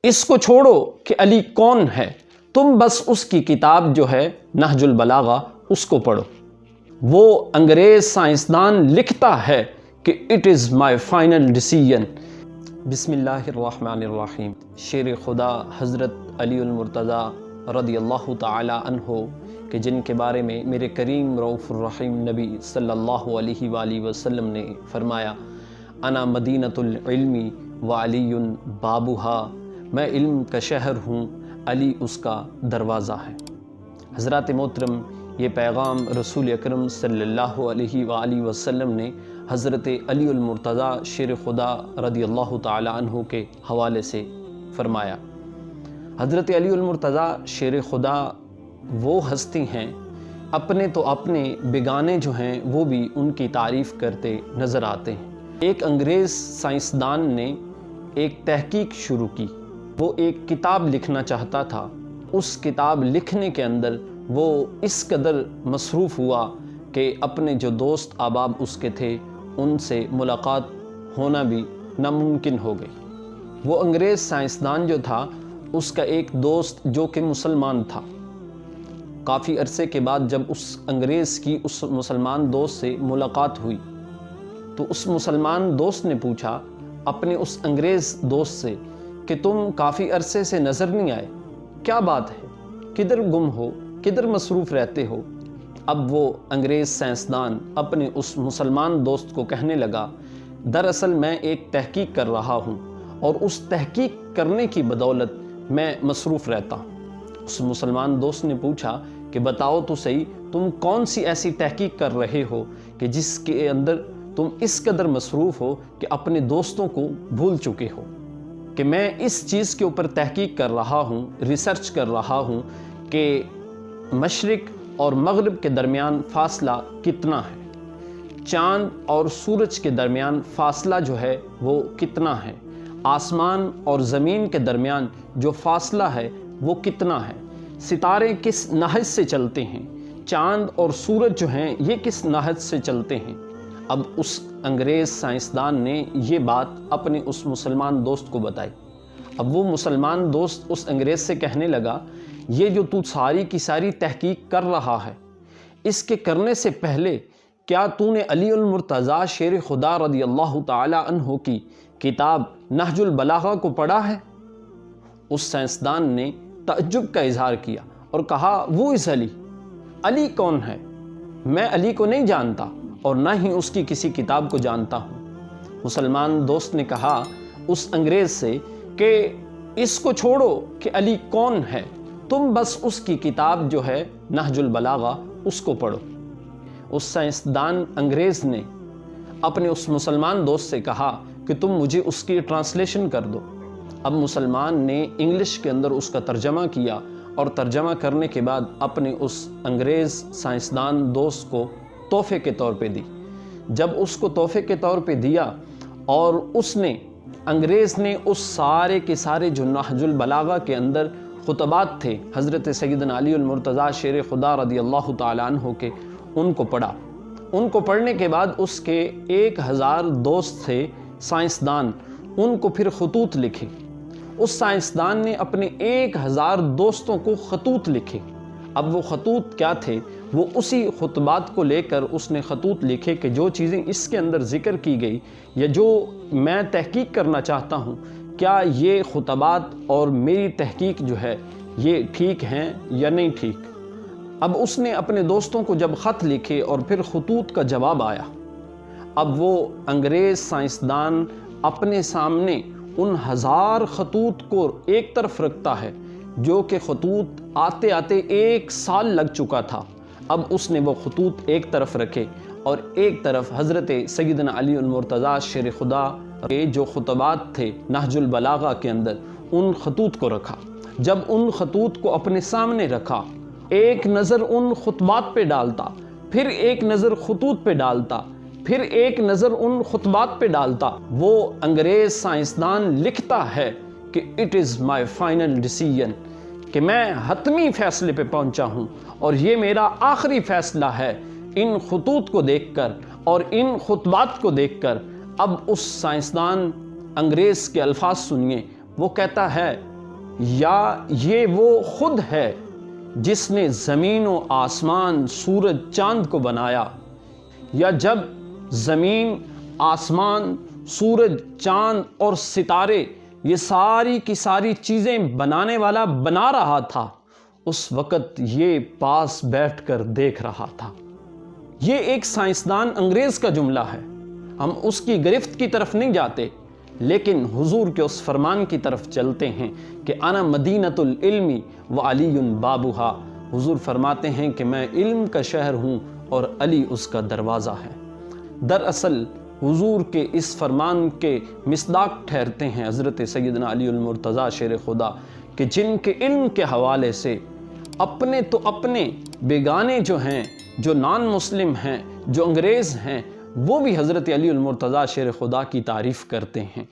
اس کو چھوڑو کہ علی کون ہے، تم بس اس کی کتاب جو ہے نہج البلاغہ اس کو پڑھو۔ وہ انگریز سائنسدان لکھتا ہے کہ it is my final decision. بسم اللہ الرحمن الرحیم۔ شیر خدا حضرت علی المرتضیٰ رضی اللہ تعالی عنہ کہ جن کے بارے میں میرے کریم رؤوف الرحیم نبی صلی اللہ علیہ وآلہ وسلم نے فرمایا، انا مدینۃ العلم وعلی بابھا، میں علم کا شہر ہوں، علی اس کا دروازہ ہے۔ حضرات محترم، یہ پیغام رسول اکرم صلی اللہ علیہ وآلہ وسلم نے حضرت علی المرتضیٰ شیر خدا رضی اللہ تعالی عنہ کے حوالے سے فرمایا۔ حضرت علی المرتضیٰ شیر خدا وہ ہستی ہیں، اپنے تو اپنے، بیگانے جو ہیں وہ بھی ان کی تعریف کرتے نظر آتے ہیں۔ ایک انگریز سائنسدان نے ایک تحقیق شروع کی، وہ ایک کتاب لکھنا چاہتا تھا۔ اس کتاب لکھنے کے اندر وہ اس قدر مصروف ہوا کہ اپنے جو دوست احباب اس کے تھے ان سے ملاقات ہونا بھی ناممکن ہو گئی۔ وہ انگریز سائنسدان جو تھا، اس کا ایک دوست جو کہ مسلمان تھا، کافی عرصے کے بعد جب اس انگریز کی اس مسلمان دوست سے ملاقات ہوئی تو اس مسلمان دوست نے پوچھا اپنے اس انگریز دوست سے کہ تم کافی عرصے سے نظر نہیں آئے، کیا بات ہے، کدھر گم ہو، کدھر مصروف رہتے ہو؟ اب وہ انگریز سائنسدان اپنے اس مسلمان دوست کو کہنے لگا، دراصل میں ایک تحقیق کر رہا ہوں اور اس تحقیق کرنے کی بدولت میں مصروف رہتا ہوں۔ اس مسلمان دوست نے پوچھا کہ بتاؤ تو صحیح، تم کون سی ایسی تحقیق کر رہے ہو کہ جس کے اندر تم اس قدر مصروف ہو کہ اپنے دوستوں کو بھول چکے ہو؟ کہ میں اس چیز کے اوپر تحقیق کر رہا ہوں، ریسرچ کر رہا ہوں کہ مشرق اور مغرب کے درمیان فاصلہ کتنا ہے، چاند اور سورج کے درمیان فاصلہ جو ہے وہ کتنا ہے، آسمان اور زمین کے درمیان جو فاصلہ ہے وہ کتنا ہے، ستارے کس نہج سے چلتے ہیں، چاند اور سورج جو ہیں یہ کس نہج سے چلتے ہیں۔ اب اس انگریز سائنسدان نے یہ بات اپنے اس مسلمان دوست کو بتائی۔ اب وہ مسلمان دوست اس انگریز سے کہنے لگا، یہ جو تو ساری کی ساری تحقیق کر رہا ہے، اس کے کرنے سے پہلے کیا تو نے علی المرتضیٰ شیر خدا رضی اللہ تعالی عنہ کی کتاب نہج البلاغہ کو پڑھا ہے؟ اس سائنسدان نے تعجب کا اظہار کیا اور کہا، وہ اس علی کون ہے؟ میں علی کو نہیں جانتا اور نہ ہی اس کی کسی کتاب کو جانتا ہوں۔ مسلمان دوست نے کہا اس انگریز سے کہ اس کو چھوڑو کہ علی کون ہے، تم بس اس کی کتاب جو ہے نہج البلاغہ اس کو پڑھو۔ اس سائنسدان انگریز نے اپنے اس مسلمان دوست سے کہا کہ تم مجھے اس کی ٹرانسلیشن کر دو۔ اب مسلمان نے انگلش کے اندر اس کا ترجمہ کیا اور ترجمہ کرنے کے بعد اپنے اس انگریز سائنسدان دوست کو تحفے کے طور پہ دی۔ جب اس کو تحفے کے طور پہ دیا اور انگریز نے اس سارے کے سارے جو نہج البلاغہ کے اندر خطبات تھے حضرت سیدنا علی المرتضیٰ شیر خدا رضی اللہ تعالی عنہ کے، ان کو پڑھا۔ ان کو پڑھنے کے بعد اس کے 1000 دوست تھے سائنسدان، ان کو پھر خطوط لکھے۔ اس سائنسدان نے اپنے 1000 دوستوں کو خطوط لکھے۔ اب وہ خطوط کیا تھے؟ وہ اسی خطبات کو لے کر اس نے خطوط لکھے کہ جو چیزیں اس کے اندر ذکر کی گئی یا جو میں تحقیق کرنا چاہتا ہوں، کیا یہ خطبات اور میری تحقیق جو ہے یہ ٹھیک ہیں یا نہیں ٹھیک۔ اب اس نے اپنے دوستوں کو جب خط لکھے اور پھر خطوط کا جواب آیا، اب وہ انگریز سائنسدان اپنے سامنے ان 1000 خطوط کو ایک طرف رکھتا ہے جو کہ خطوط آتے آتے 1 سال لگ چکا تھا۔ اب اس نے وہ خطوط ایک طرف رکھے اور ایک طرف حضرت سیدنا علی المرتضیٰ شیر خدا کے جو خطبات تھے نہج البلاغہ کے اندر، ان خطوط کو رکھا۔ جب ان خطوط کو اپنے سامنے رکھا، ایک نظر ان خطبات پہ ڈالتا، پھر ایک نظر خطوط پہ ڈالتا، پھر ایک نظر ان خطبات پہ ڈالتا، وہ انگریز سائنسدان لکھتا ہے کہ it is my final decision, کہ میں حتمی فیصلے پہ پہنچا ہوں اور یہ میرا آخری فیصلہ ہے۔ ان خطوط کو دیکھ کر اور ان خطبات کو دیکھ کر اب اس سائنسدان انگریز کے الفاظ سنیے۔ وہ کہتا ہے یا یہ وہ خود ہے جس نے زمین و آسمان، سورج چاند کو بنایا، یا جب زمین، آسمان، سورج، چاند اور ستارے یہ ساری کی ساری چیزیں بنانے والا بنا رہا تھا، اس وقت یہ پاس بیٹھ کر دیکھ رہا تھا۔ یہ ایک سائنسدان انگریز کا جملہ ہے۔ ہم اس کی گرفت کی طرف نہیں جاتے، لیکن حضور کے اس فرمان کی طرف چلتے ہیں کہ انا مدینۃ العلم وعلی بابھا۔ حضور فرماتے ہیں کہ میں علم کا شہر ہوں اور علی اس کا دروازہ ہے۔ دراصل حضور کے اس فرمان کے مصداق ٹھہرتے ہیں حضرت سیدنا علی المرتضیٰ شیر خدا، کہ جن کے علم کے حوالے سے اپنے تو اپنے، بیگانے جو ہیں، جو نان مسلم ہیں، جو انگریز ہیں، وہ بھی حضرت علی المرتضیٰ شیر خدا کی تعریف کرتے ہیں۔